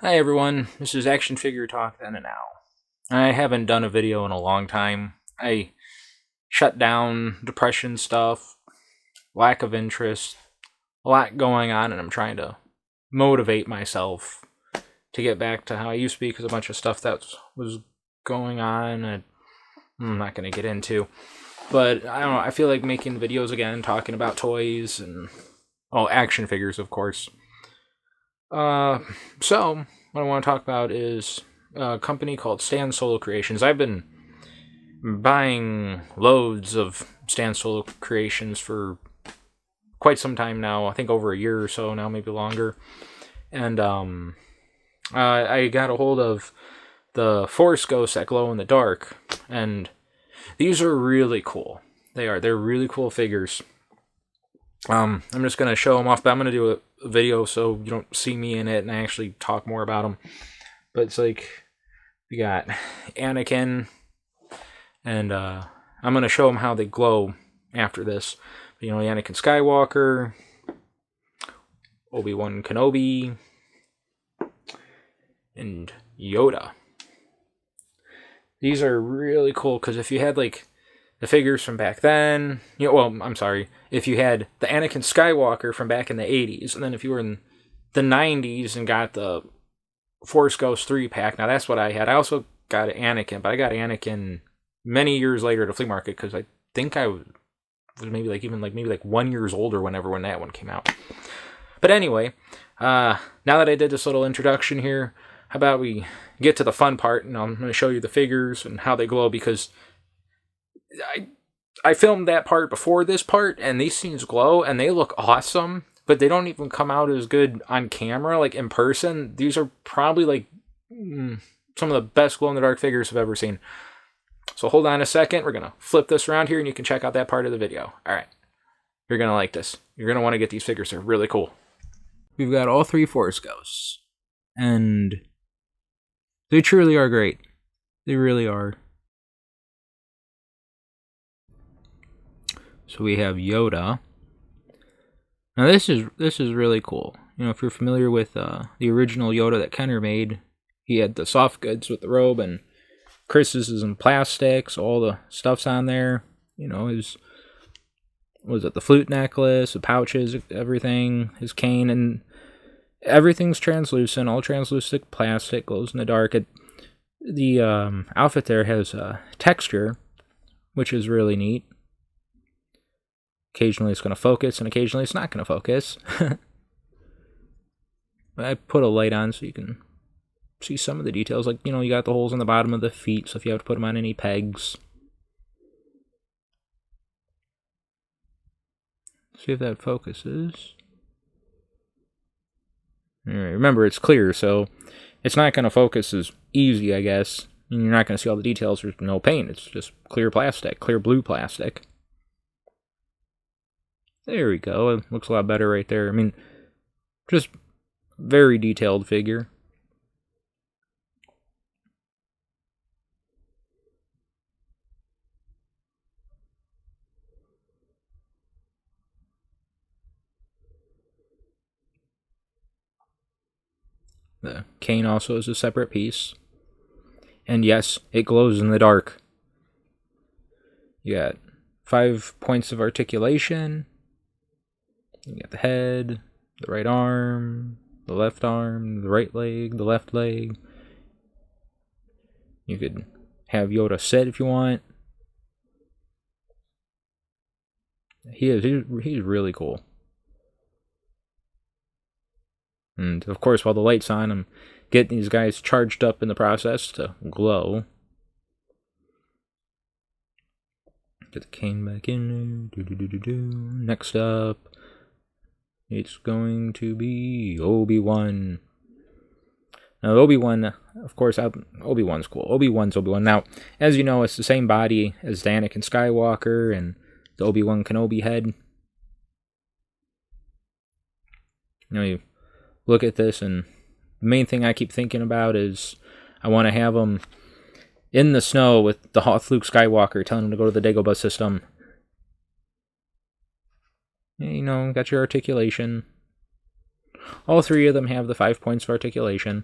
Hi everyone, this is Action Figure Talk Then and Now. I haven't done a video in a long time. I shut down, depression stuff, lack of interest, a lot going on, and I'm trying to motivate myself to get back to how I used to be because a bunch of stuff that was going on and I'm not going to get into. But I don't know, I feel like making videos again, talking about toys and, action figures, of course. So what I want to talk about is a company called Stan Solo Creations. I've been buying loads of Stan Solo Creations for quite some time now. I think over a year or so now, maybe longer. And I got a hold of the Force Ghosts that glow in the dark, and these are really cool. They're really cool figures. I'm just gonna show them off, but I'm gonna do a video so you don't see me in it and I actually talk more about them. But it's like we got Anakin, and I'm gonna show them how they glow after this. You know, Anakin Skywalker, Obi-Wan Kenobi, and Yoda. These are really cool because if you had like the figures from back then, if you had the Anakin Skywalker from back in the 80s, and then if you were in the 90s and got the Force Ghost 3-pack, now that's what I had. I also got Anakin, but I got Anakin many years later at a flea market because I think I was maybe 1 year older when that one came out. But anyway, now that I did this little introduction here, how about we get to the fun part, and I'm going to show you the figures and how they glow, because I filmed that part before this part, and these things glow, and they look awesome, but they don't even come out as good on camera, like in person. These are probably like some of the best glow-in-the-dark figures I've ever seen. So hold on a second, we're going to flip this around here, and you can check out that part of the video. Alright, you're going to like this. You're going to want to get these figures, they're really cool. We've got all three Force Ghosts, and they truly are great. They really are. So we have Yoda. Now this is really cool. You know, if you're familiar with the original Yoda that Kenner made, he had the soft goods with the robe, and Chris's is in plastic, so all the stuff's on there. You know, the flute necklace, the pouches, everything, his cane, and everything's translucent, all translucent plastic, glows in the dark. The outfit there has texture, which is really neat. Occasionally it's going to focus, and occasionally it's not going to focus. I put a light on so you can see some of the details. Like, you know, you got the holes in the bottom of the feet, so if you have to put them on any pegs. See if that focuses. Alright, remember, it's clear, so it's not going to focus as easy, I guess. And you're not going to see all the details. There's no paint. It's just clear plastic, clear blue plastic. There we go. It looks a lot better right there. I mean, just very detailed figure. The cane also is a separate piece. And yes, it glows in the dark. You got 5 points of articulation. You got the head, the right arm, the left arm, the right leg, the left leg. You could have Yoda sit if you want. He's really cool. And of course, while the light's on, I'm getting these guys charged up in the process to glow. Get the cane back in there. Next up, it's going to be Obi-Wan. Now, Obi-Wan, of course, Obi-Wan's cool. Obi-Wan's Obi-Wan. Now, as you know, it's the same body as the Anakin Skywalker and the Obi-Wan Kenobi head. You know, you look at this, and the main thing I keep thinking about is I want to have them in the snow with the Hoth Luke Skywalker telling him to go to the Dagobah system. You know, got your articulation. All three of them have the 5 points of articulation.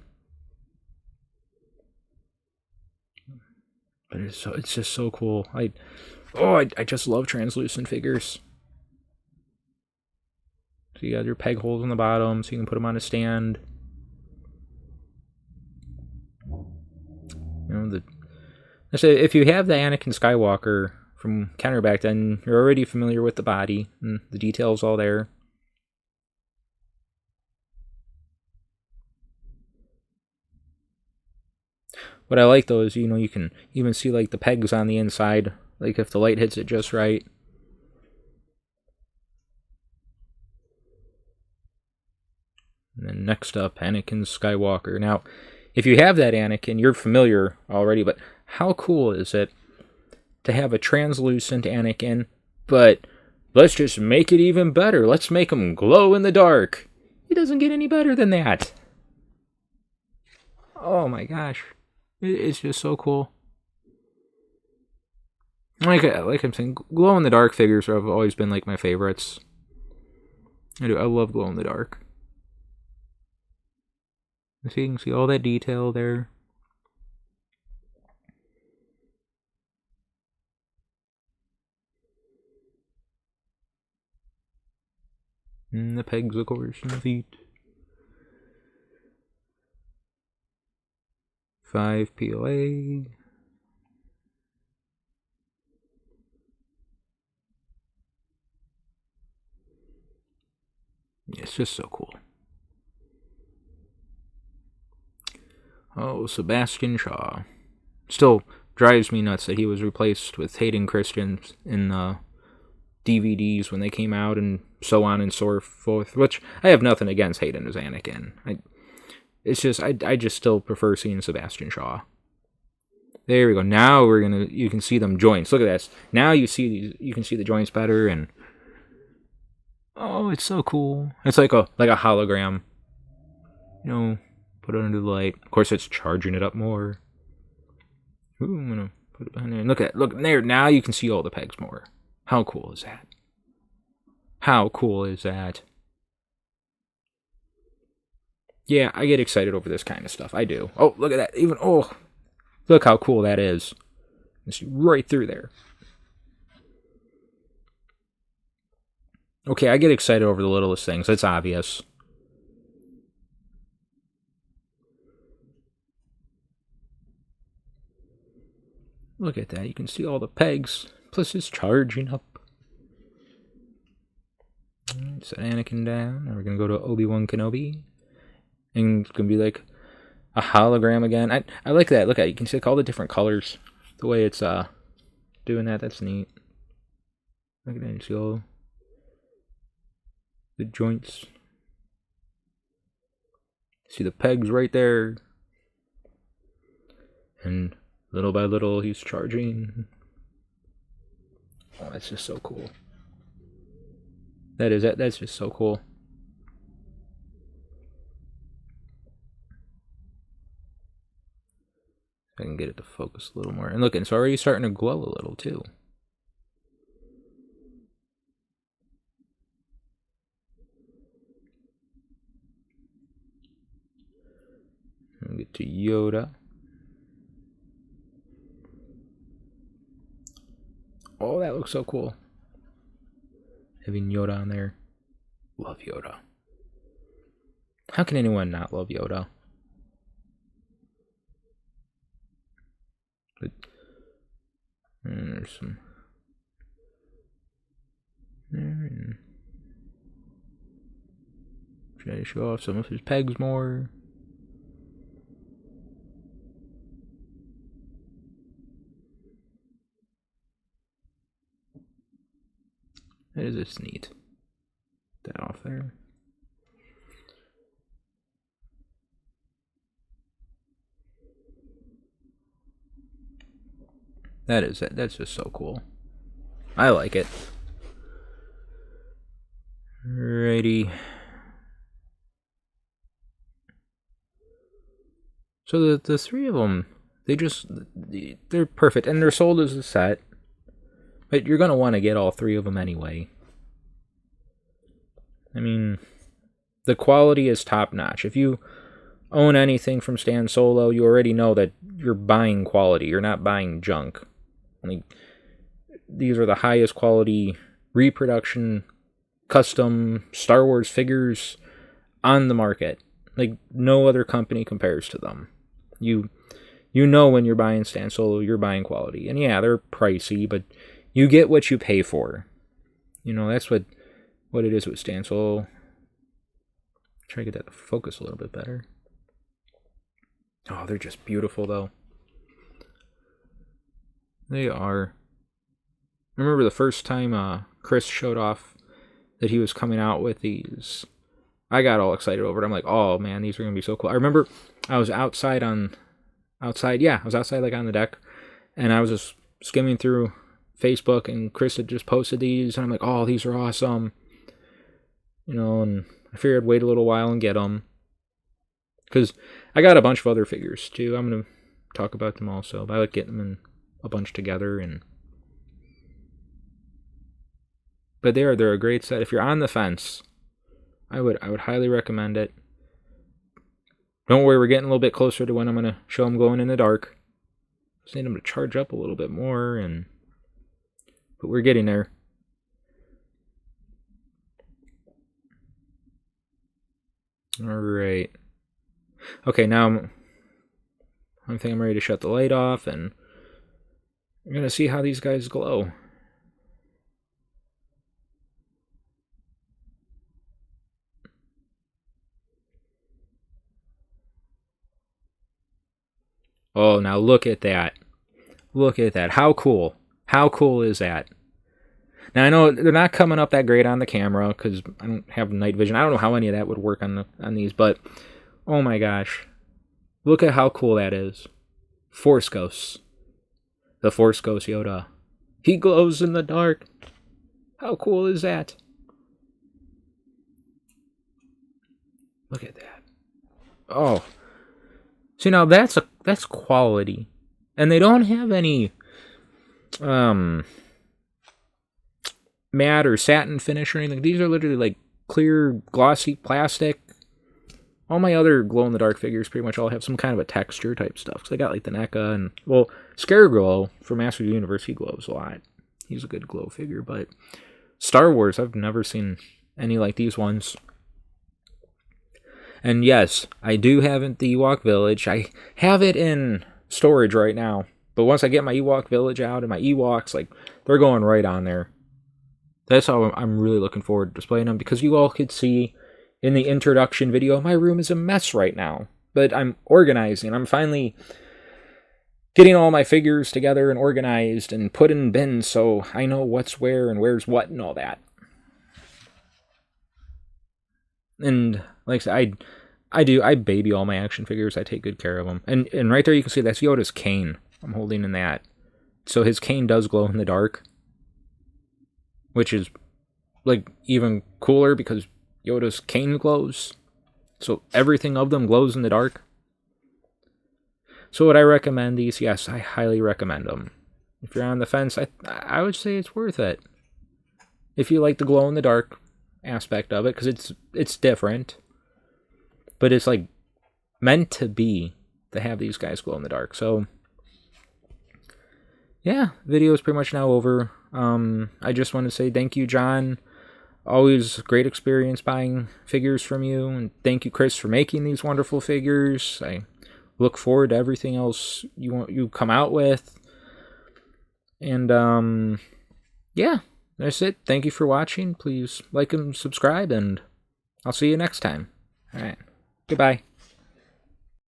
But it's just so cool. I just love translucent figures. So you got your peg holes on the bottom, so you can put them on a stand. You know, let's say if you have the Anakin Skywalker from Counterback, then you're already familiar with the body and the details all there. What I like though is, you know, you can even see like the pegs on the inside, like if the light hits it just right. And then next up, Anakin Skywalker. Now, if you have that Anakin, you're familiar already, but how cool is it to have a translucent Anakin, but let's just make it even better. Let's make him glow in the dark. It doesn't get any better than that. Oh my gosh. It's just so cool. Like I'm saying, glow in the dark figures have always been like my favorites. I love glow in the dark. So you can see all that detail there. And the pegs, of course, and the feet. 5 POA. It's just so cool. Oh, Sebastian Shaw. Still drives me nuts that he was replaced with Hayden Christensen in DVDs when they came out, and so on and so forth. Which I have nothing against Hayden as Anakin. It's just I just still prefer seeing Sebastian Shaw. There we go. Now you can see them joints. Look at this. Now you can see the joints better, and oh, it's so cool. It's like a hologram. You know, put it under the light. Of course, it's charging it up more. Ooh, I'm gonna put it behind there. And look there. Now you can see all the pegs more. How cool is that? How cool is that? Yeah, I get excited over this kind of stuff. I do. Oh, look at that. Look how cool that is. It's right through there. Okay, I get excited over the littlest things. It's obvious. Look at that. You can see all the pegs. Plus it's charging up. Alright, set Anakin down. Now we're going to go to Obi-Wan Kenobi. And it's going to be like a hologram again. I like that. Look at it. You can see like all the different colors. The way it's doing that. That's neat. Look at that. You see all the joints. See the pegs right there. And little by little he's charging. Oh, that's just so cool. That's just so cool. I can get it to focus a little more. And look, it's already starting to glow a little too. We'll get to Yoda. Oh, that looks so cool. Having Yoda on there. Love Yoda. How can anyone not love Yoda? But there's some there, and try to show off some of his pegs more. That is just neat. That off there. That's just so cool. I like it. Alrighty. So the three of them, they're perfect, and they're sold as a set. But you're gonna want to get all three of them anyway. I mean, the quality is top notch. If you own anything from Stan Solo, you already know that you're buying quality. You're not buying junk. Like, these are the highest quality reproduction, custom Star Wars figures on the market. Like, no other company compares to them. You know when you're buying Stan Solo, you're buying quality. And yeah, they're pricey, but you get what you pay for. You know, that's what it is with Stan Solo. Try to get that to focus a little bit better. Oh, they're just beautiful, though. They are. I remember the first time Chris showed off that he was coming out with these. I got all excited over it. I'm like, oh man, these are going to be so cool. I remember I was outside like on the deck, and I was just skimming through Facebook, and Chris had just posted these, and I'm like, oh, these are awesome. You know, and I figured I'd wait a little while and get them. Because I got a bunch of other figures, too. I'm going to talk about them also. But I like getting them in a bunch together. But they're a great set. If you're on the fence, I would highly recommend it. Don't worry, we're getting a little bit closer to when I'm going to show them glowing in the dark. Just need them to charge up a little bit more. But we're getting there. Alright. Okay, now I think I'm ready to shut the light off, and we're going to see how these guys glow. Oh, now look at that. Look at that. How cool. How cool is that? Now, I know they're not coming up that great on the camera because I don't have night vision. I don't know how any of that would work on these, but oh my gosh. Look at how cool that is. Force Ghosts. The Force Ghost Yoda. He glows in the dark. How cool is that? Look at that. Oh. See, now that's quality. And they don't have any matte or satin finish or anything. These are literally like clear, glossy plastic. All my other glow-in-the-dark figures pretty much all have some kind of a texture type stuff. Because I got like the NECA and, well, Scareglow from Masters of the Universe, he glows a lot. He's a good glow figure. But Star Wars, I've never seen any like these ones. And yes, I do have it at the Ewok Village. I have it in storage right now. But once I get my Ewok Village out and my Ewoks, like, they're going right on there. That's how I'm really looking forward to displaying them. Because you all could see in the introduction video, my room is a mess right now. But I'm organizing. I'm finally getting all my figures together and organized and put in bins so I know what's where and where's what and all that. And like I said, I baby all my action figures. I take good care of them. And right there you can see that's Yoda's cane. I'm holding in that. So his cane does glow in the dark. Which is like even cooler because Yoda's cane glows. So everything of them glows in the dark. So would I recommend these? Yes, I highly recommend them. If you're on the fence, I would say it's worth it. If you like the glow in the dark aspect of it, because it's different. But it's like meant to be to have these guys glow in the dark. So yeah, video is pretty much now over. I just want to say thank you, John. Always great experience buying figures from you. And thank you, Chris, for making these wonderful figures. I look forward to everything else you come out with. And yeah, that's it. Thank you for watching. Please like and subscribe, and I'll see you next time. All right. Goodbye.